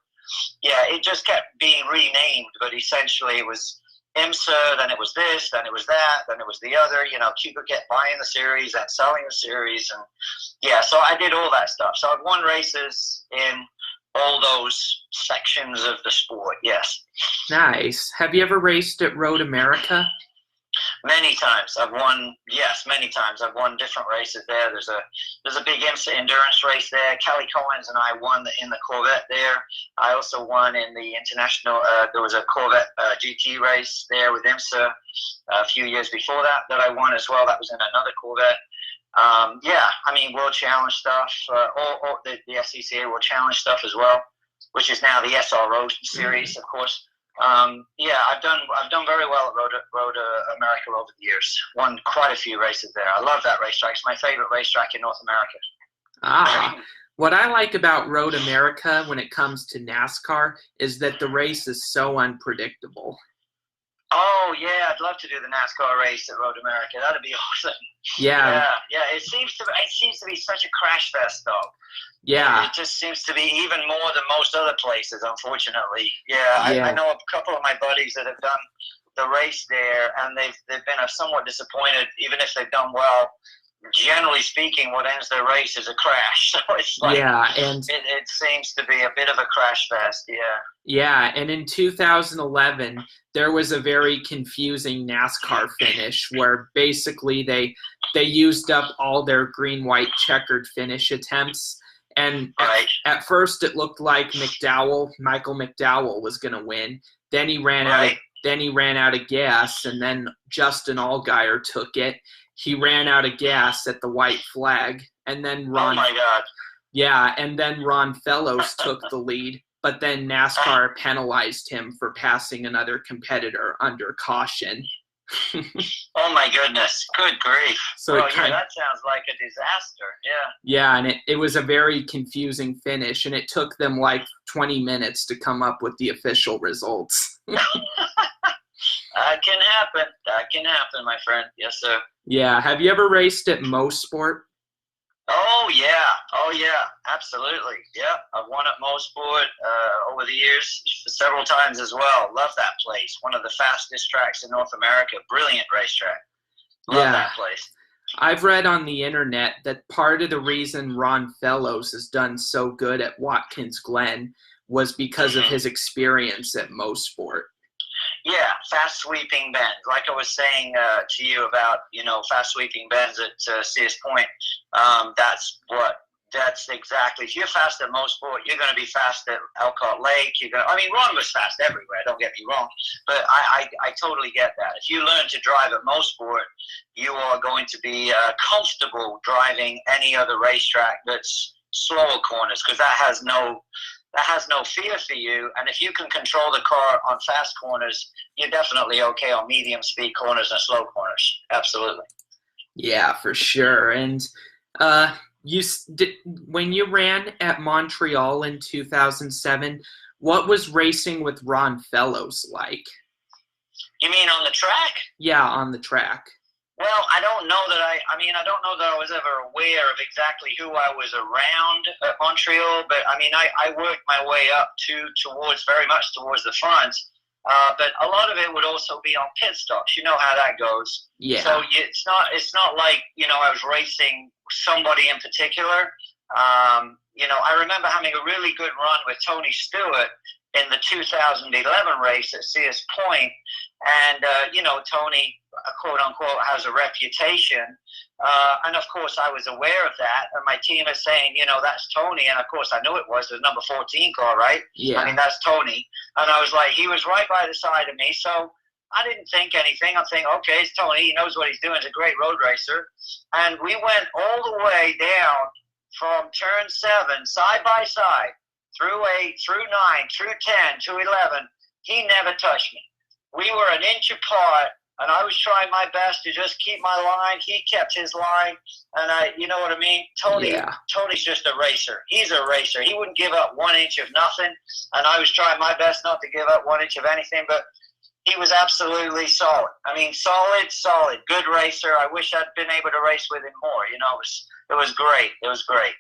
Yeah, it just kept being renamed, but essentially it was IMSA, then it was this, then it was that, then it was the other. Cooper kept buying the series and selling the series, and yeah, so I did all that stuff. So I've won races in all those sections of the sport. Yes. Nice. Have you ever raced at Road America? Many times. I've won, many times. I've won different races there. There's a big IMSA endurance race there. Kelly Collins and I won in the Corvette there. I also won in the international, there was a Corvette GT race there with IMSA a few years before that I won as well. That was in another Corvette. World Challenge stuff, all the SCCA World Challenge stuff as well, which is now the SRO series, of course. I've done very well at Road America over the years. Won quite a few races there. I love that racetrack. It's my favorite racetrack in North America. What I like about Road America when it comes to NASCAR is that the race is so unpredictable. Oh yeah, I'd love to do the NASCAR race at Road America. That'd be awesome. Yeah. Yeah. It seems to be such a crash fest, though. Yeah. It just seems to be even more than most other places, unfortunately. Yeah. I know a couple of my buddies that have done the race there, and they've been somewhat disappointed, even if they've done well. Generally speaking, what ends their race is a crash. So it's like, and it seems to be a bit of a crash fest. Yeah. Yeah, and in 2011, there was a very confusing NASCAR finish where basically they used up all their green, white, checkered finish attempts. And at first, it looked like Michael McDowell was going to win. Then he ran out of gas, and then Justin Allgaier took it. He ran out of gas at the white flag, and then Yeah, and then Ron Fellows took the lead, but then NASCAR penalized him for passing another competitor under caution. Oh my goodness! Good grief! So that sounds like a disaster. Yeah. Yeah, and it was a very confusing finish, and it took them like 20 minutes to come up with the official results. That can happen. That can happen, my friend. Yes, sir. Yeah. Have you ever raced at Motorsport? Oh yeah, absolutely. Yeah, I've won at Motorsport over the years several times as well. Love that place. One of the fastest tracks in North America. Brilliant racetrack. Love that place. I've read on the internet that part of the reason Ron Fellows has done so good at Watkins Glen was because of his experience at Motorsport. Yeah, fast sweeping bends. Like I was saying to you about, fast sweeping bends at Sears Point. That's exactly. If you're fast at Motorsport, you're going to be fast at Elkhart Lake. Ron was fast everywhere. Don't get me wrong, but I totally get that. If you learn to drive at Motorsport, you are going to be comfortable driving any other racetrack that's slower corners, because that has no fear for you. And if you can control the car on fast corners, you're definitely okay on medium speed corners and slow corners. Absolutely. Yeah, for sure. And when you ran at Montreal in 2007, what was racing with Ron Fellows like? You mean on the track? Yeah, on the track. Well, I don't know that I was ever aware of exactly who I was around at Montreal, but I worked my way up very much towards the front. But a lot of it would also be on pit stops. You know how that goes. Yeah. So it's not like, I was racing somebody in particular. I remember having a really good run with Tony Stewart in the 2011 race at Sears Point. And, Tony, quote unquote, has a reputation. And of course I was aware of that. And my team is saying, that's Tony. And of course I knew it was the number 14 car, right? Yeah. That's Tony. And I was like, he was right by the side of me. So I didn't think anything. I'm thinking, okay, it's Tony. He knows what he's doing. He's a great road racer. And we went all the way down from turn 7, side by side, through 8, through 9, through 10, to 11. He never touched me. We were an inch apart, and I was trying my best to just keep my line. He kept his line, and you know what I mean? Tony's just a racer. He's a racer. He wouldn't give up 1 inch of nothing, and I was trying my best not to give up 1 inch of anything, but he was absolutely solid. Solid, good racer. I wish I'd been able to race with him more. It was great. It was great.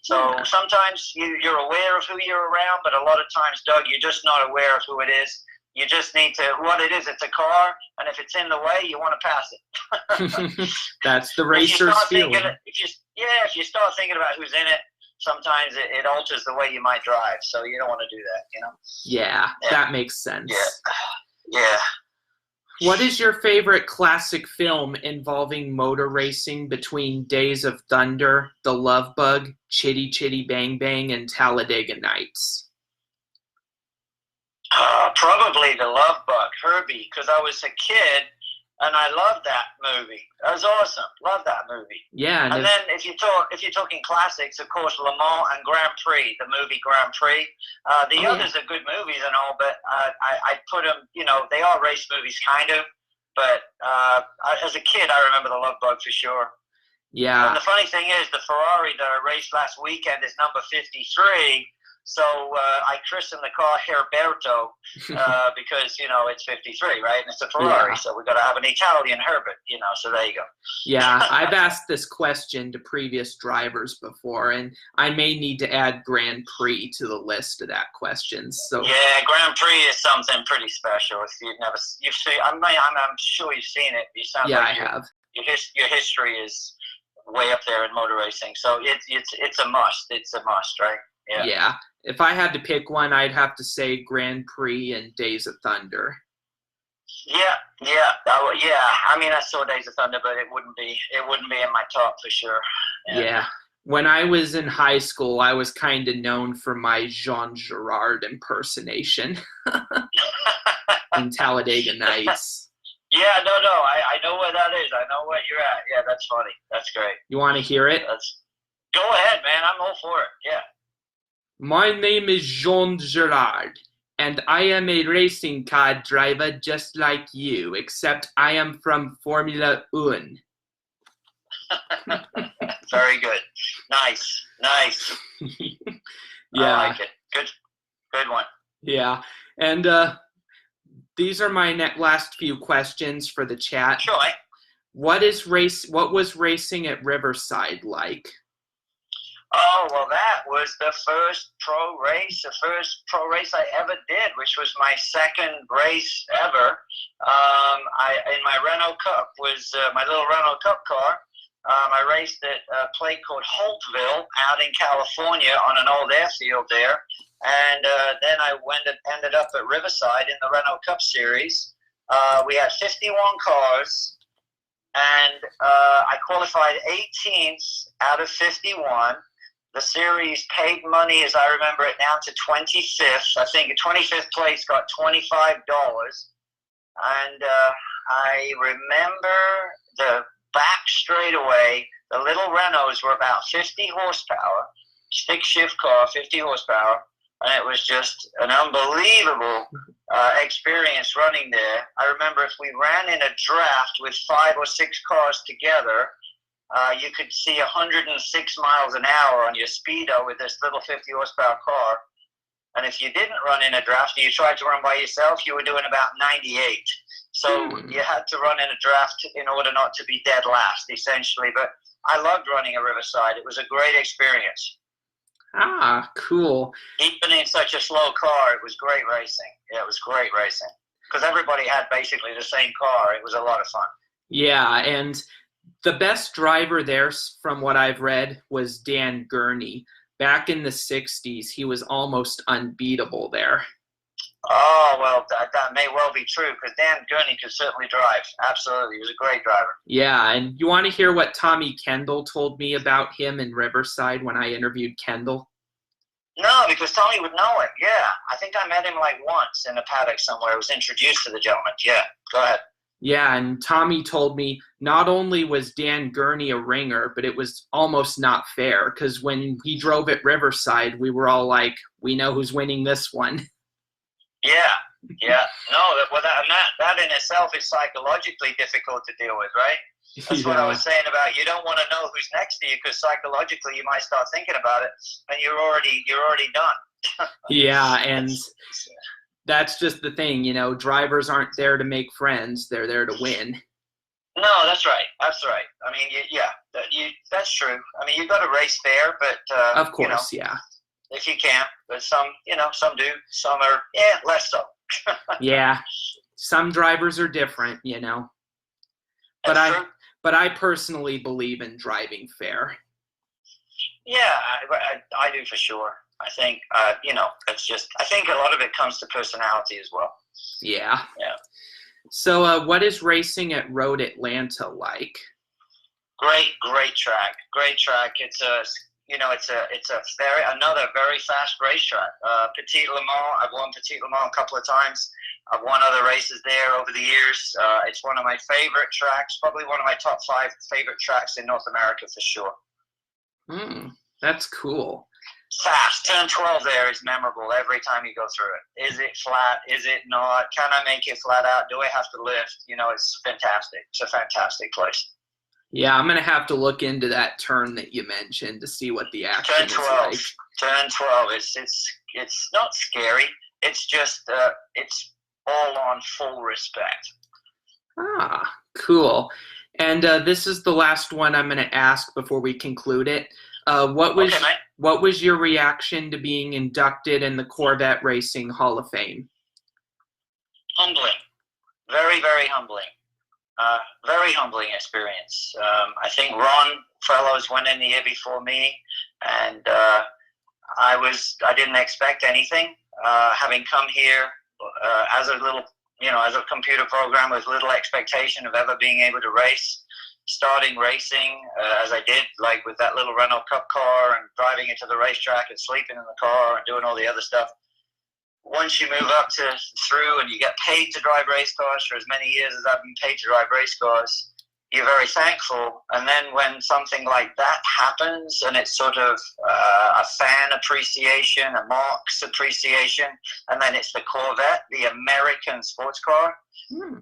So sometimes you're aware of who you're around, but a lot of times, Doug, you're just not aware of who it is. You just need to, what it is, it's a car, and if it's in the way, you want to pass it. That's the racer's feeling. If you start thinking about who's in it, sometimes it alters the way you might drive, so you don't want to do that, Yeah, that makes sense. Yeah. What is your favorite classic film involving motor racing between Days of Thunder, The Love Bug, Chitty Chitty Bang Bang, and Talladega Nights? Probably The Love Bug, Herbie, because I was a kid and I loved that movie. That was awesome. Love that movie. Yeah. And then if you're talking classics, of course, Le Mans and Grand Prix, the movie Grand Prix. The others are good movies and all, but I put them, they are race movies kind of. But as a kid, I remember The Love Bug for sure. Yeah. And the funny thing is, the Ferrari that I raced last weekend is number 53. So I christened the car Herberto because, it's 53, right? And it's a Ferrari, so we got to have an Italian Herbert, so there you go. Yeah, I've asked this question to previous drivers before, and I may need to add Grand Prix to the list of that question. So yeah, Grand Prix is something pretty special. If you've seen, I'm sure you've seen it. You sound like I have. Your history is way up there in motor racing, so it's a must. It's a must, right? Yeah. If I had to pick one, I'd have to say Grand Prix and Days of Thunder. Yeah. I saw Days of Thunder, but it wouldn't be in my top for sure. Yeah. When I was in high school, I was kind of known for my Jean Girard impersonation in Talladega Nights. Yeah, no, I know where that is. I know where you're at. Yeah, that's funny. That's great. You want to hear it? Go ahead, man. I'm all for it. Yeah. My name is Jean Girard, and I am a racing car driver just like you, except I am from Formula One. Very good. Nice. Yeah. I like it. Good one. Yeah. And these are my last few questions for the chat. Sure. What was racing at Riverside like? Oh, well, that was the first pro race I ever did, which was my second race ever. In my Renault Cup was my little Renault Cup car. I raced at a place called Holtville out in California on an old airfield there. And then I ended up at Riverside in the Renault Cup Series. We had 51 cars, and I qualified 18th out of 51. The series paid money, as I remember it now, to 25th. I think 25th place got $25. And I remember the back straightaway, the little Renaults were about 50 horsepower, stick shift car, 50 horsepower. And it was just an unbelievable experience running there. I remember if we ran in a draft with 5 or 6 cars together, you could see 106 miles an hour on your speedo with this little 50 horsepower car. And if you didn't run in a draft and you tried to run by yourself, you were doing about 98. So you had to run in a draft in order not to be dead last, essentially. But I loved running at Riverside. It was a great experience. Ah, cool. Even in such a slow car, it was great racing. Yeah, it was great racing. Because everybody had basically the same car. It was a lot of fun. Yeah, and the best driver there, from what I've read, was Dan Gurney. Back in the 60s, he was almost unbeatable there. Oh, well, that may well be true, because Dan Gurney could certainly drive. Absolutely. He was a great driver. Yeah, and you want to hear what Tommy Kendall told me about him in Riverside when I interviewed Kendall? No, because Tommy would know it. Yeah. I think I met him like once in a paddock somewhere. I was introduced to the gentleman. Yeah, go ahead. Yeah, and Tommy told me not only was Dan Gurney a ringer, but it was almost not fair, because when he drove at Riverside, we were all like, we know who's winning this one. Yeah. No, that in itself is psychologically difficult to deal with, right? That's what I was saying about you don't want to know who's next to you, because psychologically you might start thinking about it, and you're already done. Yeah, and that's just the thing, drivers aren't there to make friends; they're there to win. No, that's right. I mean, that's true. I mean, you've got to race fair, but of course, yeah. If you can, but some do. Some are, less so. Yeah, some drivers are different, But I personally believe in driving fair. Yeah, I do for sure. I think, it's just, I think a lot of it comes to personality as well. Yeah. So what is racing at Road Atlanta like? Great track. It's another very fast racetrack. Petit Le Mans, I've won Petit Le Mans a couple of times. I've won other races there over the years. It's one of my favorite tracks, probably one of my top 5 favorite tracks in North America for sure. That's cool. Fast. Turn 12 there is memorable every time you go through it. Is it flat? Is it not? Can I make it flat out? Do I have to lift? It's fantastic. It's a fantastic place. Yeah, I'm going to have to look into that turn that you mentioned to see what the action is like. Turn 12. It's not scary. It's just, it's all on full respect. Ah, cool. And this is the last one I'm going to ask before we conclude it. What was your reaction to being inducted in the Corvette Racing Hall of Fame? Humbling. Very, very humbling. Very humbling experience. I think Ron Fellows went in the year before me, and I didn't expect anything. Having come here as a little, as a computer program with little expectation of ever being able to race, starting racing as I did, like with that little Renault Cup car and driving it to the racetrack and sleeping in the car and doing all the other stuff. Once you move up through and you get paid to drive race cars for as many years as I've been paid to drive race cars, you're very thankful. And then when something like that happens, and it's sort of a fan appreciation, a Marks appreciation, and then it's the Corvette, the American sports car.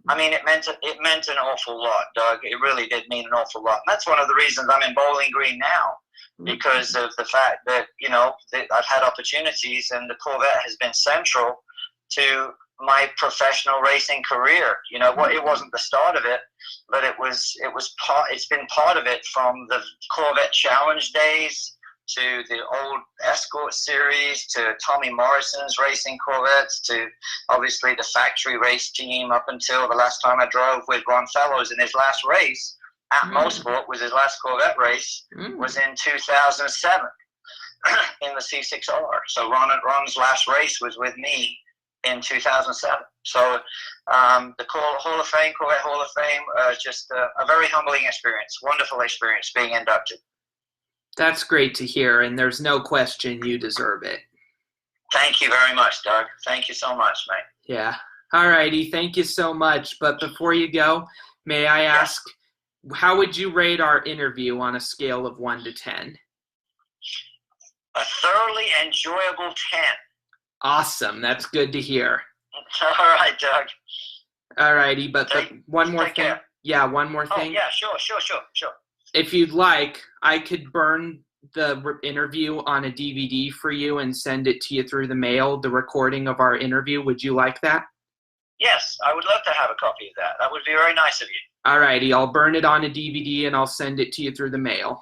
I mean, it meant an awful lot, Doug. It really did mean an awful lot. And that's one of the reasons I'm in Bowling Green now, because of the fact that, you know, that I've had opportunities, and the Corvette has been central to my professional racing career. You know, it wasn't the start of it, but it's been part of it, from the Corvette Challenge days to the old Escort series, to Tommy Morrison's racing Corvettes, to obviously the factory race team, up until the last time I drove with Ron Fellows in his last race at Motorsport, was his last Corvette race, was in 2007 in the C6R. So Ron's last race was with me in 2007. So the Hall of Fame, Corvette Hall of Fame, just a very humbling experience, wonderful experience being inducted. That's great to hear, and there's no question you deserve it. Thank you very much, Doug. Thank you so much, mate. Yeah. All righty. Thank you so much. But before you go, may I ask, how would you rate our interview on a scale of 1 to 10? A thoroughly enjoyable 10. Awesome. That's good to hear. All right, Doug. All righty. But one more thing. Care. Yeah, one more thing. Oh, yeah, sure. If you'd like, I could burn the interview on a DVD for you and send it to you through the mail, the recording of our interview. Would you like that? Yes, I would love to have a copy of that. That would be very nice of you. All righty. I'll burn it on a DVD and I'll send it to you through the mail.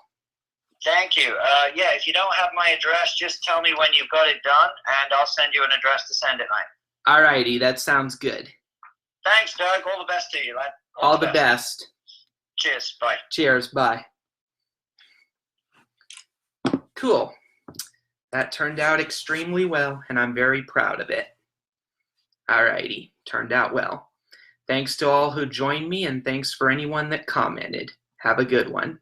Thank you. Yeah, if you don't have my address, just tell me when you've got it done, and I'll send you an address to send it, mate. All righty. That sounds good. Thanks, Doug. All the best to you, lad. All the best. Cheers. Bye. Cheers. Bye. Cool. That turned out extremely well, and I'm very proud of it. Alrighty. Turned out well. Thanks to all who joined me, and thanks for anyone that commented. Have a good one.